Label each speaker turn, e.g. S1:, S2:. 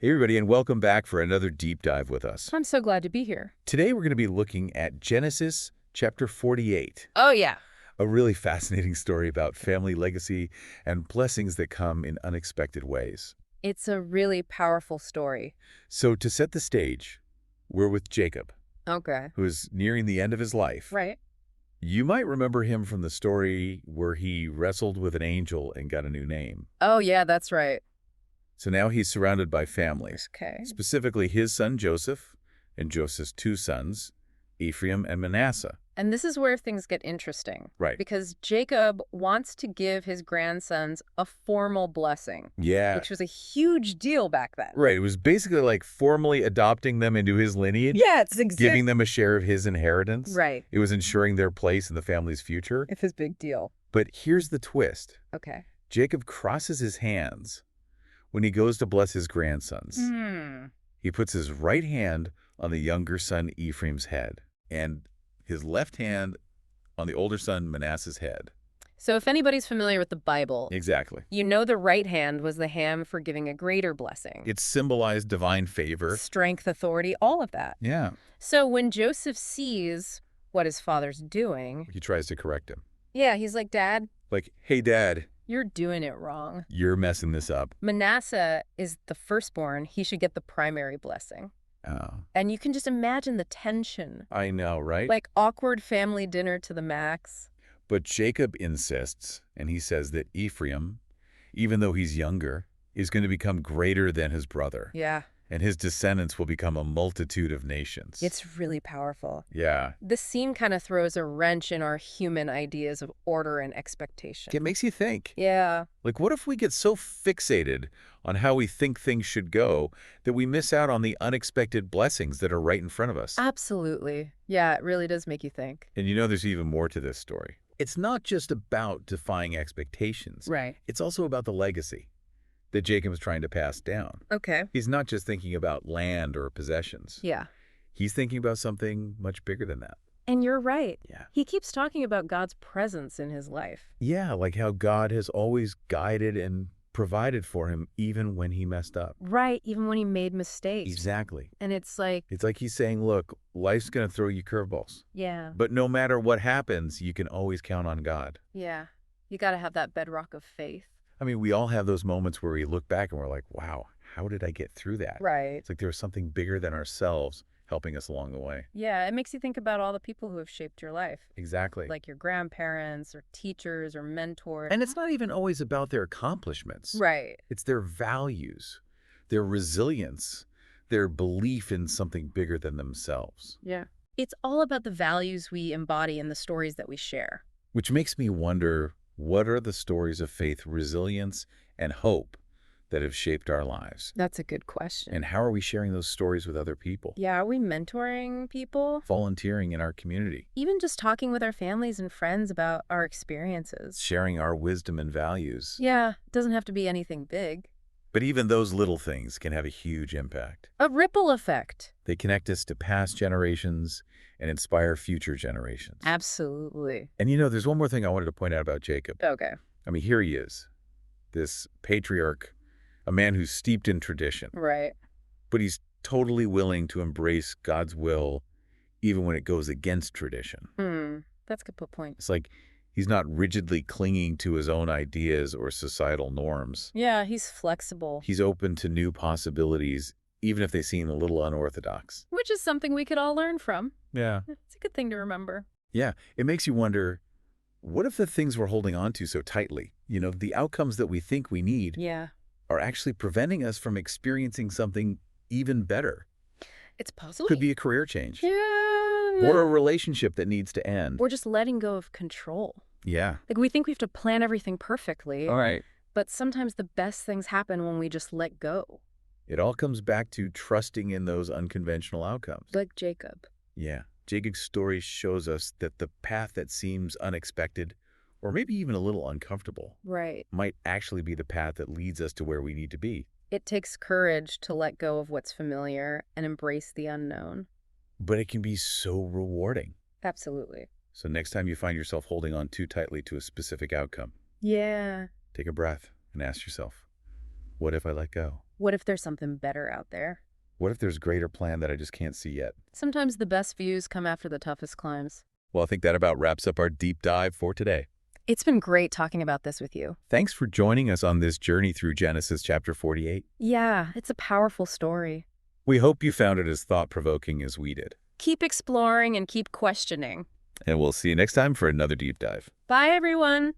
S1: Hey everybody, and welcome back for another deep dive with us.
S2: I'm so glad to be here.
S1: Today we're going to be looking at Genesis chapter 48,
S2: Oh, yeah.
S1: a really fascinating story about family legacy and blessings that come in unexpected ways.
S2: It's a really powerful story.
S1: So to set the stage, we're with Jacob,
S2: Okay.
S1: who is nearing the end of his life.
S2: Right.
S1: You might remember him from the story where he wrestled with an angel and got a new name.
S2: Oh, yeah, that's right.
S1: So now he's surrounded by families,
S2: Okay.
S1: specifically his son Joseph and Joseph's two sons, Ephraim and Manasseh.
S2: And this is where things get interesting.
S1: Right.
S2: Because Jacob wants to give his grandsons a formal blessing,
S1: Yeah.
S2: which was a huge deal back then.
S1: Right. It was basically like formally adopting them into his lineage.
S2: Yeah, it's
S1: Giving them a share of his inheritance.
S2: Right.
S1: It was ensuring their place in the family's future.
S2: It's his big deal.
S1: But here's the twist.
S2: Okay.
S1: Jacob crosses his hands when he goes to bless his grandsons. He puts his right hand on the younger son Ephraim's head and his left hand on the older son Manasseh's head.
S2: So if anybody's familiar with the Bible,
S1: Exactly.
S2: you know the right hand was the hand for giving a greater blessing.
S1: It symbolized divine favor.
S2: Strength, authority, all of that.
S1: Yeah.
S2: So when Joseph sees what his father's doing,
S1: He tries to correct him.
S2: yeah, he's like, Dad,
S1: Like, hey, Dad,
S2: you're doing it wrong.
S1: you're messing this up.
S2: Manasseh is the firstborn. He should get the primary blessing.
S1: Oh,
S2: And you can just imagine the tension.
S1: I know, right?
S2: Like awkward family dinner to the max.
S1: But Jacob insists, and he says that Ephraim, even though he's younger, is going to become greater than his brother,
S2: Yeah,
S1: and his descendants will become a multitude of nations.
S2: it's really powerful.
S1: Yeah.
S2: This scene kind of throws a wrench in our human ideas of order and expectation.
S1: It makes you think.
S2: Yeah,
S1: Like, what if we get so fixated on how we think things should go that we miss out on the unexpected blessings that are right in front of us?
S2: absolutely. Yeah, it really does make you think.
S1: And you know there's even more to this story. It's not just about defying expectations.
S2: Right.
S1: It's also about the legacy that Jacob is trying to pass down.
S2: Okay.
S1: He's not just thinking about land or possessions.
S2: Yeah.
S1: He's thinking about something much bigger than that.
S2: And you're right.
S1: Yeah.
S2: He keeps talking about God's presence in his life.
S1: Yeah, like how God has always guided and provided for him even when he messed up.
S2: Right, even when he made mistakes.
S1: Exactly.
S2: And it's like,
S1: It's like he's saying, look, life's going to throw you curveballs.
S2: yeah,
S1: But no matter what happens, you can always count on God.
S2: yeah. You got to have that bedrock of faith.
S1: I mean, we all have those moments where we look back and we're like, wow, how did I get through that?
S2: Right.
S1: It's like there was something bigger than ourselves helping us along the way.
S2: Yeah, it makes you think about all the people who have shaped your life,
S1: Exactly.
S2: like your grandparents or teachers or mentors.
S1: And it's not even always about their accomplishments.
S2: Right.
S1: It's their values, their resilience, their belief in something bigger than themselves.
S2: Yeah. It's all about the values we embody in the stories that we share.
S1: Which makes me wonder, what are the stories of faith, resilience, and hope that have shaped our lives?
S2: That's a good question.
S1: And how are we sharing those stories with other people?
S2: Yeah, are we mentoring people?
S1: Volunteering in our community,
S2: Even just talking with our families and friends about our experiences.
S1: sharing our wisdom and values.
S2: Yeah, it doesn't have to be anything big.
S1: But even those little things can have a huge impact.
S2: A ripple effect.
S1: They connect us to past generations and inspire future generations.
S2: Absolutely.
S1: And you know, there's one more thing I wanted to point out about Jacob.
S2: Okay.
S1: I mean, here he is, this patriarch, a man who's steeped in tradition,
S2: Right.
S1: but he's totally willing to embrace God's will even when it goes against tradition.
S2: That's a good point.
S1: It's like he's not rigidly clinging to his own ideas or societal norms.
S2: Yeah, he's flexible.
S1: He's open to new possibilities, even if they seem a little unorthodox.
S2: Which is something we could all learn from.
S1: Yeah.
S2: It's a good thing to remember.
S1: Yeah. It makes you wonder, what if the things we're holding on to so tightly, you know, the outcomes that we think we need,
S2: Yeah.
S1: are actually preventing us from experiencing something even better?
S2: It's possible.
S1: Could be a career change.
S2: Yeah.
S1: Or a relationship that needs to end.
S2: Or just letting go of control.
S1: Yeah.
S2: Like we think we have to plan everything perfectly.
S1: All right.
S2: But sometimes the best things happen when we just let go.
S1: It all comes back to trusting in those unconventional outcomes.
S2: Like Jacob.
S1: Yeah. Jacob's story shows us that the path that seems unexpected, or maybe even a little uncomfortable,
S2: Right.
S1: might actually be the path that leads us to where we need to be.
S2: It takes courage to let go of what's familiar and embrace the unknown.
S1: But it can be so rewarding.
S2: Absolutely.
S1: So next time you find yourself holding on too tightly to a specific outcome,
S2: Yeah.
S1: take a breath and ask yourself, what if I let go?
S2: What if there's something better out there?
S1: What if there's greater plan that I just can't see yet?
S2: Sometimes the best views come after the toughest climbs.
S1: Well, I think that about wraps up our deep dive for today.
S2: It's been great talking about this with you.
S1: Thanks for joining us on this journey through Genesis chapter 48.
S2: Yeah, it's a powerful story.
S1: We hope you found it as thought-provoking as we did.
S2: Keep exploring and keep questioning.
S1: And we'll see you next time for another deep dive.
S2: Bye, everyone.